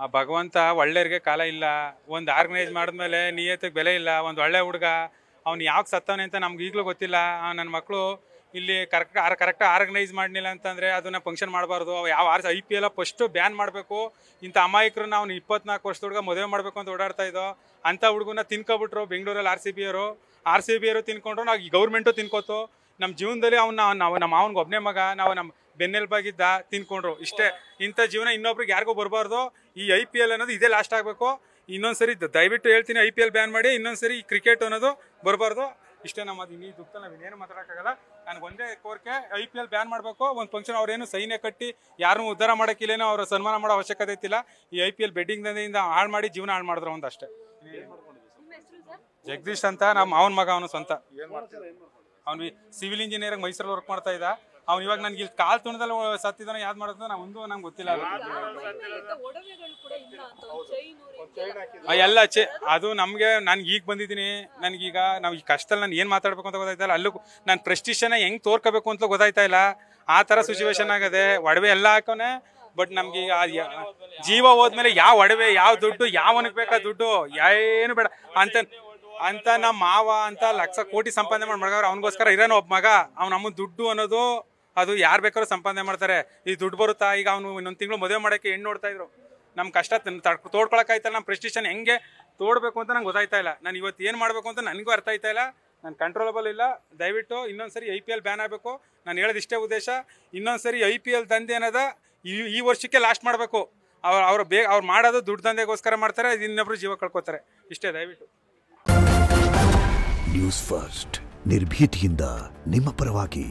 ಆ ಭಗವಂತ ಒಳ್ಳೆಯವ್ರಿಗೆ ಕಾಲ ಇಲ್ಲ. ಒಂದು ಆರ್ಗನೈಸ್ ಮಾಡಿದ್ಮೇಲೆ ನಿಯತ್ತಿಗೆ ಬೆಲೆ ಇಲ್ಲ. ಒಂದು ಒಳ್ಳೆ ಹುಡುಗ ಅವ್ನು ಯಾಕೆ ಸತ್ತವನೆ ಅಂತ ನಮ್ಗೆ ಈಗಲೂ ಗೊತ್ತಿಲ್ಲ. ನನ್ನ ಮಕ್ಕಳು ಇಲ್ಲಿ ಕರೆಕ್ಟಾಗಿ ಆರ್ಗನೈಸ್ ಮಾಡಲಿಲ್ಲ ಅಂತಂದರೆ ಅದನ್ನು ಫಂಕ್ಷನ್ ಮಾಡಬಾರ್ದು. ಯಾವ IPL ಫಸ್ಟು ಬ್ಯಾನ್ ಮಾಡಬೇಕು. ಇಂಥ ಅಮಾಯಕರನ್ನ ಅವ್ನು 24 ವರ್ಷದ ಹುಡುಗ ಮದುವೆ ಮಾಡಬೇಕು ಅಂತ ಓಡಾಡ್ತಾ ಇದ್ದೋ ಅಂಥ ಹುಡುಗನ ತಿನ್ಕೊಬಿಟ್ರು ಬೆಂಗಳೂರಲ್ಲಿ RCB ಯವರು ತಿನ್ಕೊಂಡ್ರು. ನಾವು ಈ ಗೌರ್ಮೆಂಟು ತಿನ್ಕೋತು. ನಮ್ಮ ಜೀವನದಲ್ಲಿ ನಮ್ಮ ಮಾವನಿಗೆ ಒಬ್ಬನೇ ಮಗ, ನಾವು ನಮ್ಮ ಬೆನ್ನೆಲುಬಾಗಿದ್ದ ತಿನ್ಕೊಂಡ್ರು. ಇಷ್ಟೇ. ಇಂಥ ಜೀವನ ಇನ್ನೊಬ್ರಿಗೆ ಯಾರಿಗೂ ಬರಬಾರ್ದು. ಈ IPL ಅನ್ನೋದು ಇದೇ ಲಾಸ್ಟ್ ಆಗಬೇಕು. ಇನ್ನೊಂದ್ಸರಿ ದಯವಿಟ್ಟು ಹೇಳ್ತೀನಿ, IPL ಬ್ಯಾನ್ ಮಾಡಿ. ಇನ್ನೊಂದ್ಸರಿ ಈ ಕ್ರಿಕೆಟ್ ಅನ್ನೋದು ಬರಬಾರ್ದು. ಇಷ್ಟೇ ನಮ್ಮದು. ಈ ದುಃಖದಲ್ಲಿ ನಾವು ಇನ್ನೇನು ಮಾತಾಡೋಕ್ಕಾಗಲ್ಲ. ನನಗೆ ಒಂದೇ ಕೋರಿಕೆ, IPL ಬ್ಯಾನ್ ಮಾಡಬೇಕು. ಒಂದು ಫಂಕ್ಷನ್ ಅವ್ರೇನು ಸೈನ್ಯ ಕಟ್ಟಿ ಯಾರನ್ನೂ ಉದ್ಧಾರ ಮಾಡೋಕ್ಕಿಲ್ಲೇನೋ ಅವ್ರ ಸನ್ಮಾನ ಮಾಡೋ ಅವಶ್ಯಕತೆ ಇತ್ತಿಲ್ಲ. ಈ IPL ಬೆಡ್ಡಿಂಗ್ ದಂಧೆಯಿಂದ ಹಾಳು ಮಾಡಿ ಜೀವನ ಹಾಳು ಮಾಡಿದ್ರು ಒಂದು ಅಷ್ಟೇ. ಜಗದೀಶ್ ಅಂತ ನಮ್ಮ ಅವನ ಮಗ. ಅವನು ಸ್ವಂತ ಅವ್ನು ಸಿವಿಲ್ ಇಂಜಿನಿಯರಿಂಗ್ ಮೈಸೂರಲ್ಲಿ ವರ್ಕ್ ಮಾಡ್ತಾ ಇದ್ದ. ಅವ್ನು ಇವಾಗ ನನಗೆ ಇಲ್ಲಿ ಕಾಲು ತುಣದಲ್ಲಿ ಸತ್ತಿದ್ದಾನೆ. ಯಾವ್ದು ಮಾಡೋದು ನಂಗೆ ಗೊತ್ತಿಲ್ಲ. ಎಲ್ಲ ಅದು ನನ್ಗೆ ಈಗ ಬಂದಿದ್ದೀನಿ. ನನಗೀಗ ನಾವು ಈ ಕಷ್ಟದಲ್ಲಿ ನಾನು ಏನು ಮಾತಾಡ್ಬೇಕು ಅಂತ ಗೊತ್ತಾಯ್ತಾ ಇಲ್ಲ. ಅಲ್ಲೂ ನಾನು ಪ್ರೆಸ್ಟಿಷನ್ನ ಹೆಂಗೆ ತೋರ್ಕೋಬೇಕು ಅಂತ ಗೊತ್ತಾಯ್ತಾ ಇಲ್ಲ. ಆ ಥರ ಸಿಚುವೇಶನ್ ಆಗದೆ. ಒಡವೆ ಎಲ್ಲ ಹಾಕೋನೆ. ಬಟ್ ನಮ್ಗೆ ಈಗ ಜೀವ ಹೋದ್ಮೇಲೆ ಯಾವ ಒಡವೆ, ಯಾವ ದುಡ್ಡು, ಯಾವನಿಗೆ ಬೇಕಾ ದುಡ್ಡು, ಏನು ಬೇಡ ಅಂತ ನಮ್ಮ ಮಾವ ಅಂತ ಲಕ್ಷ ಕೋಟಿ ಸಂಪಾದನೆ ಮಾಡಿ ಮಡಗವ್ರು. ಅವನಿಗೋಸ್ಕರ ಇರೋನು ಒಬ್ಬ ಮಗ. ಅವ್ನು ನಮ್ಮ ದುಡ್ಡು ಅನ್ನೋದು ಅದು ಯಾರು ಬೇಕಾದ್ರೂ ಸಂಪಾದನೆ ಮಾಡ್ತಾರೆ. ಈ ದುಡ್ಡು ಬರುತ್ತಾ? ಈಗ ಅವನು ಇನ್ನೊಂದು ತಿಂಗಳು ಮದುವೆ ಮಾಡೋಕ್ಕೆ ಹೆಣ್ಣು ನೋಡ್ತಾ ಇದ್ರು. ನಮ್ಮ ಕಷ್ಟ ತೋಡ್ಕೊಳಕ್ಕಾಯ್ತಲ್ಲ. ನಮ್ಮ ಪ್ರೆಸ್ಟಿಷನ್ ಹೆಂಗೆ ತೋಡ್ಬೇಕು ಅಂತ ನಂಗೆ ಗೊತ್ತಾಯ್ತಾ ಇಲ್ಲ. ನಾನು ಇವತ್ತು ಏನು ಮಾಡಬೇಕು ಅಂತ ನನಗೂ ಅರ್ಥ ಆಯ್ತಾ ಇಲ್ಲ. ನಾನು ಕಂಟ್ರೋಲಬಲ್ ಇಲ್ಲ. ದಯವಿಟ್ಟು ಇನ್ನೊಂದ್ಸರಿ IPL ಬ್ಯಾನ್ ಆಗಬೇಕು. ನಾನು ಹೇಳೋದು ಇಷ್ಟೇ ಉದ್ದೇಶ. ಇನ್ನೊಂದ್ಸರಿ IPL ದಂಧೆ ಅನ್ನೋದ ಈ ವರ್ಷಕ್ಕೆ ಲಾಸ್ಟ್ ಮಾಡಬೇಕು. ಅವ್ರು ಮಾಡೋದು ದುಡ್ಡು ದಂಧೆಗೋಸ್ಕರ ಮಾಡ್ತಾರೆ. ಇನ್ನೊಬ್ರು ಜೀವ ಕಳ್ಕೊತಾರೆ. ಇಷ್ಟೇ. ದಯವಿಟ್ಟು ನ್ಯೂಸ್ ಫಸ್ಟ್, ನಿರ್ಭೀತಿಯಿಂದ ನಿಮ್ಮ ಪರವಾಗಿ.